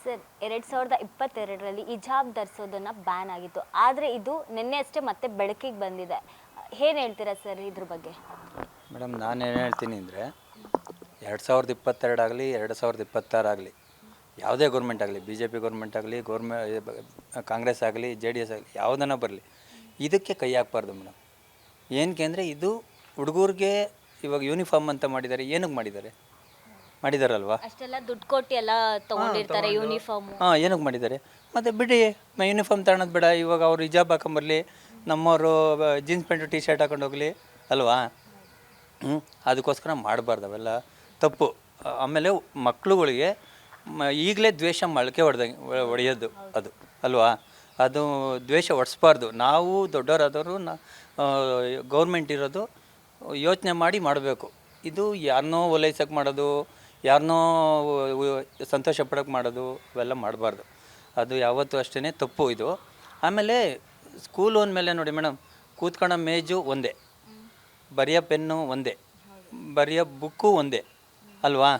Sir 2022ರಲ್ಲಿ ಹಿಜಾಬ್ ಧರಿಸೋದನ್ನು ban ಆಗಿತ್ತು. ಆದರೆ ಇದು ನಿನ್ನೆ ಅಷ್ಟೇ ಮತ್ತೆ ಬೆಳಕಿಗೆ ಬಂದಿದೆ. ಏನು ಹೇಳ್ತೀರಾ ಸರ್ ಇದ್ರ ಬಗ್ಗೆ? ಮೇಡಮ್ ನಾನೇನು ಹೇಳ್ತೀನಿ ಅಂದರೆ 2022 ಆಗಲಿ 2026 ಆಗಲಿ ಯಾವುದೇ ಗೌರ್ಮೆಂಟ್ ಆಗಲಿ, ಬಿ ಜೆ ಪಿ ಗೌರ್ಮೆಂಟ್ ಆಗಲಿ, ಕಾಂಗ್ರೆಸ್ ಆಗಲಿ, JDS ಆಗಲಿ, ಯಾವುದನ್ನ ಬರಲಿ, ಇದಕ್ಕೆ ಕೈ ಹಾಕ್ಬಾರ್ದು ಮೇಡಮ್. ಏನಕ್ಕೆ ಅಂದರೆ ಇದು ಹುಡುಗರಿಗೆ ಇವಾಗ ಯೂನಿಫಾರ್ಮ್ ಅಂತ ಮಾಡಿದ್ದಾರೆ. ಏನಕ್ಕೆ ಮಾಡಿದಾರಲ್ವಾ? ಅಷ್ಟೆಲ್ಲ ದುಡ್ಡು ಕೊಟ್ಟು ಎಲ್ಲ ತೊಗೊಂಡಿರ್ತಾರೆ ಯೂನಿಫಾರ್ಮು. ಏನಕ್ಕೆ ಮಾಡಿದ್ದಾರೆ? ಮತ್ತು ಬಿಡಿ, ಯೂನಿಫಾರ್ಮ್ ತಗೊಳೋದು ಬೇಡ. ಇವಾಗ ಅವ್ರು ಹಿಜಾಬ್ ಹಾಕೊಂಬರಲಿ, ನಮ್ಮವರು ಜೀನ್ಸ್ ಪ್ಯಾಂಟು ಟೀ ಶರ್ಟ್ ಹಾಕೊಂಡು ಹೋಗಲಿ ಅಲ್ವಾ? ಅದಕ್ಕೋಸ್ಕರ ಮಾಡಬಾರ್ದು, ಅವೆಲ್ಲ ತಪ್ಪು. ಆಮೇಲೆ ಮಕ್ಳುಗಳಿಗೆ ಈಗಲೇ ದ್ವೇಷ ಮೊಳಕೆ ಹೊಡೆಯೋದು ಅದು ಅಲ್ವಾ? ಅದು ದ್ವೇಷ ಹೊಡಿಸ್ಬಾರ್ದು. ನಾವು ದೊಡ್ಡವರಾದವರು ಗೌರ್ಮೆಂಟ್ ಇರೋದು ಯೋಚನೆ ಮಾಡಿ ಮಾಡಬೇಕು. ಇದು ಯಾರನ್ನೋ ಓಲೈಸಕ್ಕೆ ಮಾಡೋದು, ಯಾರನ್ನೋ ಸಂತೋಷ ಪಡೋಕ್ಕೆ ಮಾಡೋದು, ಇವೆಲ್ಲ ಮಾಡಬಾರ್ದು. ಅದು ಯಾವತ್ತೂ ಅಷ್ಟೇ ತಪ್ಪು ಇದು. ಆಮೇಲೆ ಸ್ಕೂಲು ಅಂದಮೇಲೆ ನೋಡಿ ಮೇಡಮ್, ಕೂತ್ಕೊಳ್ಳೋ ಮೇಜು ಒಂದೇ, ಬರೆಯೋ ಪೆನ್ನು ಒಂದೇ, ಬರೆಯೋ ಬುಕ್ಕು ಒಂದೇ ಅಲ್ವಾ?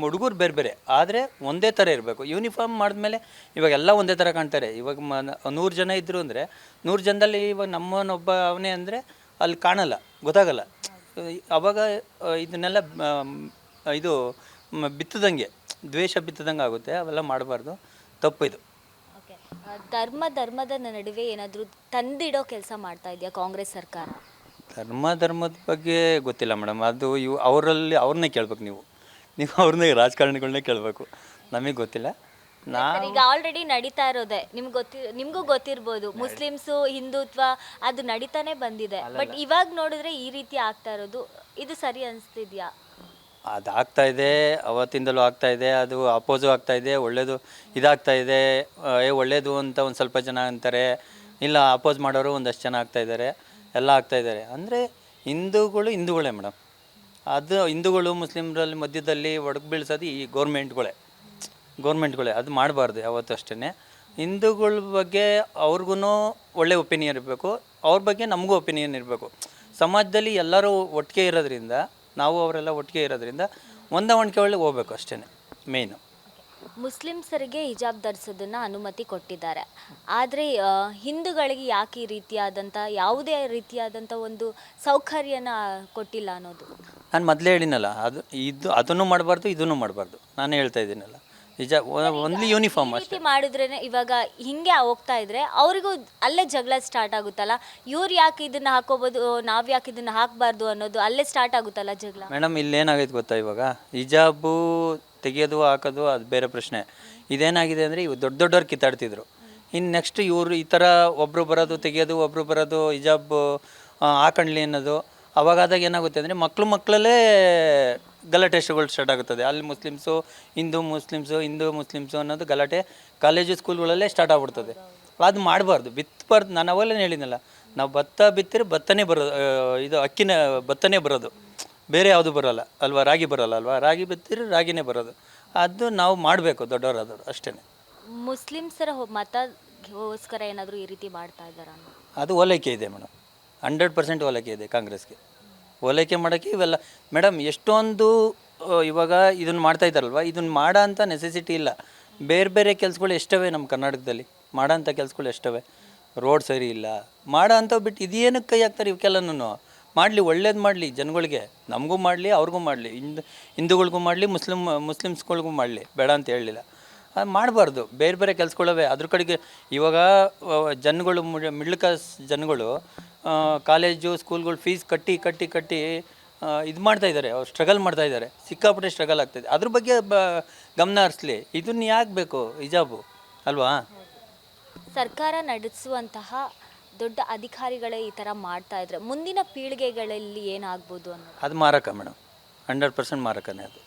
ಹುಡುಗರು ಬೇರೆ ಬೇರೆ ಆದರೆ ಒಂದೇ ಥರ ಇರಬೇಕು. ಯೂನಿಫಾರ್ಮ್ ಮಾಡಿದ್ಮೇಲೆ ಇವಾಗೆಲ್ಲ ಒಂದೇ ಥರ ಕಾಣ್ತಾರೆ. ಇವಾಗ 100 ಜನ ಇದ್ದರು ಅಂದರೆ 100 ಜನದಲ್ಲಿ ಇವಾಗ ನಮ್ಮನೊಬ್ಬ ಅವನೇ ಅಂದರೆ ಅಲ್ಲಿ ಕಾಣಲ್ಲ, ಗೊತ್ತಾಗಲ್ಲ. ಆವಾಗ ಇದನ್ನೆಲ್ಲ ಇದು ಬಿತ್ತದಂಗೆ, ದ್ವೇಷ ಬಿತ್ತದಂಗೆ ಆಗುತ್ತೆ. ಅವೆಲ್ಲ ಮಾಡಬಾರ್ದು, ತಪ್ಪಿದು. ಓಕೆ, ಧರ್ಮದ ನಡುವೆ ಏನಾದರೂ ತಂದಿಡೋ ಕೆಲಸ ಮಾಡ್ತಾ ಇದೆಯಾ ಕಾಂಗ್ರೆಸ್ ಸರ್ಕಾರ? ಧರ್ಮದ ಬಗ್ಗೆ ಗೊತ್ತಿಲ್ಲ ಮೇಡಮ್. ಅದು ಅವ್ರನ್ನೇ ಕೇಳ್ಬೇಕು. ನೀವು ಅವ್ರನ್ನೇ, ರಾಜಕಾರಣಿಗಳನ್ನೇ ಕೇಳಬೇಕು. ನಮಗೆ ಗೊತ್ತಿಲ್ಲ. ಈಗ ಆಲ್ರೆಡಿ ನಡೀತಾ ಇರೋದೆ ನಿಮಗೂ ಗೊತ್ತಿರ್ಬೋದು. ಮುಸ್ಲಿಮ್ಸು ಹಿಂದುತ್ವ ಅದು ನಡೀತಾನೆ ಬಂದಿದೆ. ಬಟ್ ಇವಾಗ ನೋಡಿದ್ರೆ ಈ ರೀತಿ ಆಗ್ತಾ ಇರೋದು ಇದು ಸರಿ ಅನಿಸ್ತಿದ್ಯಾ? ಅದು ಆಗ್ತಾ ಇದೆ, ಅವತ್ತಿಂದಲೂ ಆಗ್ತಾ ಇದೆ. ಅದು ಅಪೋಸು ಆಗ್ತಾ ಇದೆ, ಒಳ್ಳೇದು ಇದಾಗ್ತಾ ಇದೆ. ಒಳ್ಳೇದು ಅಂತ ಒಂದು ಸ್ವಲ್ಪ ಜನ ಅಂತಾರೆ, ಇಲ್ಲ ಅಪೋಸ್ ಮಾಡೋರು ಒಂದಷ್ಟು ಜನ ಆಗ್ತಾ ಇದ್ದಾರೆ, ಎಲ್ಲ ಆಗ್ತಾ ಇದ್ದಾರೆ. ಅಂದರೆ ಹಿಂದೂಗಳೇ ಮೇಡಮ್. ಅದು ಹಿಂದೂಗಳು ಮುಸ್ಲಿಮ್ರಲ್ಲಿ ಮಧ್ಯದಲ್ಲಿ ಒಡಕು ಬೀಳ್ಸೋದು ಈ ಗೌರ್ಮೆಂಟ್ಗಳೇ. ಅದು ಮಾಡಬಾರ್ದು ಯಾವತ್ತೂ ಅಷ್ಟೇ. ಹಿಂದೂಗಳ ಬಗ್ಗೆ ಅವ್ರಿಗೂ ಒಳ್ಳೆ ಒಪಿನಿಯನ್ ಇರಬೇಕು, ಅವ್ರ ಬಗ್ಗೆ ನಮಗೂ ಒಪಿನಿಯನ್ ಇರಬೇಕು. ಸಮಾಜದಲ್ಲಿ ಎಲ್ಲರೂ ಒಟ್ಟಿಗೆ ಇರೋದ್ರಿಂದ, ನಾವು ಅವರೆಲ್ಲ ಒಟ್ಟಿಗೆ ಇರೋದ್ರಿಂದ ಹೊಂದಾಣಿಕೆ ಒಳ್ಳೆ ಹೋಗ್ಬೇಕು ಅಷ್ಟೇ ಮೇಯ್ನು. ಮುಸ್ಲಿಮ್ಸರಿಗೆ ಹಿಜಾಬ್ ಧರಿಸೋದನ್ನು ಅನುಮತಿ ಕೊಟ್ಟಿದ್ದಾರೆ. ಆದರೆ ಹಿಂದೂಗಳಿಗೆ ಯಾಕೆ ಈ ರೀತಿಯಾದಂಥ ಯಾವುದೇ ರೀತಿಯಾದಂಥ ಒಂದು ಸೌಕರ್ಯನ ಕೊಟ್ಟಿಲ್ಲ ಅನ್ನೋದು? ನಾನು ಮೊದಲೇ ಹೇಳಿನಲ್ಲ, ಅದನ್ನು ಮಾಡಬಾರ್ದು, ಇದನ್ನು ಮಾಡಬಾರ್ದು. ನಾನು ಹೇಳ್ತಾ ಇದ್ದೀನಲ್ಲ, ಹಿಜಾಬ್ ಓನ್ಲಿ ಯೂನಿಫಾರ್ಮ್ ಅಷ್ಟೇ ಮಾಡಿದ್ರೇ. ಇವಾಗ ಹಿಂಗೆ ಹೋಗ್ತಾ ಇದ್ರೆ ಅವರಿಗೂ ಅಲ್ಲೇ ಜಗಳ ಸ್ಟಾರ್ಟ್ ಆಗುತ್ತಲ್ಲ. ಇವ್ರು ಯಾಕೆ ಇದನ್ನು ಹಾಕೋಬೋದು, ನಾವು ಯಾಕೆ ಇದನ್ನು ಹಾಕಬಾರ್ದು ಅನ್ನೋದು ಅಲ್ಲೇ ಸ್ಟಾರ್ಟ್ ಆಗುತ್ತಲ್ಲ ಜಗಳ. ಮೇಡಮ್, ಇಲ್ಲೇನಾಗೈತೆ ಗೊತ್ತಾ? ಇವಾಗ ಹಿಜಾಬು ತೆಗೆಯೋದು ಹಾಕೋದು ಅದು ಬೇರೆ ಪ್ರಶ್ನೆ. ಇದೇನಾಗಿದೆ ಅಂದರೆ ಇವು ದೊಡ್ಡವ್ರು ಕಿತ್ತಾಡ್ತಿದ್ರು. ಇನ್ನು ನೆಕ್ಸ್ಟ್ ಇವರು ಈ ಥರ ಒಬ್ಬರು ಬರೋದು ತೆಗೆಯೋದು, ಒಬ್ಬರು ಬರೋದು ಹಿಜಾಬ್ ಹಾಕೊಂಡ್ಲಿ ಅನ್ನೋದು. ಅವಾಗಾದಾಗ ಏನಾಗುತ್ತೆ ಅಂದರೆ ಮಕ್ಕಳಲ್ಲೇ ಗಲಾಟೆಗಳು ಸ್ಟಾರ್ಟ್ ಆಗುತ್ತದೆ. ಅಲ್ಲಿ ಹಿಂದೂ ಮುಸ್ಲಿಮ್ಸು ಅನ್ನೋದು ಗಲಾಟೆ ಕಾಲೇಜು ಸ್ಕೂಲ್ಗಳಲ್ಲೇ ಸ್ಟಾರ್ಟ್ ಆಗ್ಬಿಡ್ತದೆ. ಅದು ಮಾಡಬಾರ್ದು, ಬಿತ್ತಬಾರ್ದು. ನಾನು ಅವೆಲ್ಲ ಹೇಳಿದ್ನಲ್ಲ, ನಾವು ಭತ್ತ ಬಿತ್ತಿದ್ರೆ ಭತ್ತನೇ ಬರೋದು, ಇದು ಅಕ್ಕಿನ ಭತ್ತನೇ ಬರೋದು, ಬೇರೆ ಯಾವುದು ಬರೋಲ್ಲ ಅಲ್ವಾ? ರಾಗಿ ಬರೋಲ್ಲ ಅಲ್ವಾ? ರಾಗಿ ಬಿತ್ತಿದ್ರೆ ರಾಗಿನೇ ಬರೋದು. ಅದು ನಾವು ಮಾಡಬೇಕು, ದೊಡ್ಡವರಾದವರು ಅಷ್ಟೇ. ಮುಸ್ಲಿಮ್ಸರ ಮತಗೋಸ್ಕರ ಏನಾದರೂ ಈ ರೀತಿ ಮಾಡ್ತಾ ಇದ್ದಾರಾ? ಅದು ಓಲೈಕೆ ಇದೆ ಮೇಡಮ್, 100% ಓಲೈಕೆ ಇದೆ ಕಾಂಗ್ರೆಸ್ಗೆ. ಓಲೈಕೆ ಮಾಡೋಕ್ಕೆ ಇವೆಲ್ಲ ಮೇಡಮ್ ಎಷ್ಟೊಂದು ಇವಾಗ ಇದನ್ನು ಮಾಡ್ತಾ ಇದ್ದಾರಲ್ವ, ಇದನ್ನು ಮಾಡೋ ಅಂಥ ನೆಸೆಸಿಟಿ ಇಲ್ಲ. ಬೇರೆ ಬೇರೆ ಕೆಲಸಗಳು ಎಷ್ಟವೆ ನಮ್ಮ ಕರ್ನಾಟಕದಲ್ಲಿ, ಮಾಡೋ ಅಂಥ ಕೆಲಸಗಳು ಎಷ್ಟವೆ. ರೋಡ್ ಸರಿ ಇಲ್ಲ, ಮಾಡೋ ಅಂಥವು ಬಿಟ್ಟು ಇದೇನಕ್ಕೆ ಕೈ ಹಾಕ್ತಾರೆ? ಇವಕ್ಕೆಲ್ಲನೂ ಮಾಡಲಿ, ಒಳ್ಳೇದು ಮಾಡಲಿ, ಜನಗಳಿಗೆ, ನಮಗೂ ಮಾಡಲಿ, ಅವ್ರಿಗೂ ಮಾಡಲಿ, ಹಿಂದೂಗಳಿಗೂ ಮಾಡಲಿ, ಮುಸ್ಲಿಮ್ಸ್ಗಳಿಗೂ ಮಾಡಲಿ, ಬೇಡ ಅಂತ ಹೇಳಲಿಲ್ಲ. ಅದು ಮಾಡಬಾರ್ದು. ಬೇರೆ ಬೇರೆ ಕೆಲಸಗಳವೆ ಅದ್ರ ಕಡೆಗೆ. ಇವಾಗ ಜನಗಳು, ಮಿಡ್ಲ್ ಕ್ಲಾಸ್ ಜನಗಳು ಕಾಲೇಜು ಸ್ಕೂಲ್ಗಳು ಫೀಸ್ ಕಟ್ಟಿ ಇದು ಮಾಡ್ತಾಯಿದ್ದಾರೆ, ಅವ್ರು ಸ್ಟ್ರಗಲ್ ಮಾಡ್ತಾಯಿದ್ದಾರೆ, ಸಿಕ್ಕಾಪಟ್ಟೆ ಸ್ಟ್ರಗಲ್ ಆಗ್ತಾಯಿದೆ. ಅದ್ರ ಬಗ್ಗೆ ಗಮನ ಹರಿಸ್ಲಿ. ಇದನ್ನು ಯಾಕೆ ಬೇಕು ಹಿಜಾಬು ಅಲ್ವಾ? ಸರ್ಕಾರ ನಡೆಸುವಂತಹ ದೊಡ್ಡ ಅಧಿಕಾರಿಗಳೇ ಈ ಥರ ಮಾಡ್ತಾ ಇದ್ರೆ ಮುಂದಿನ ಪೀಳಿಗೆಗಳಲ್ಲಿ ಏನಾಗ್ಬೋದು ಅನ್ನೋದು? ಅದು ಮಾರಕ ಮೇಡಮ್, 100% ಮಾರಕನೇ ಅದು.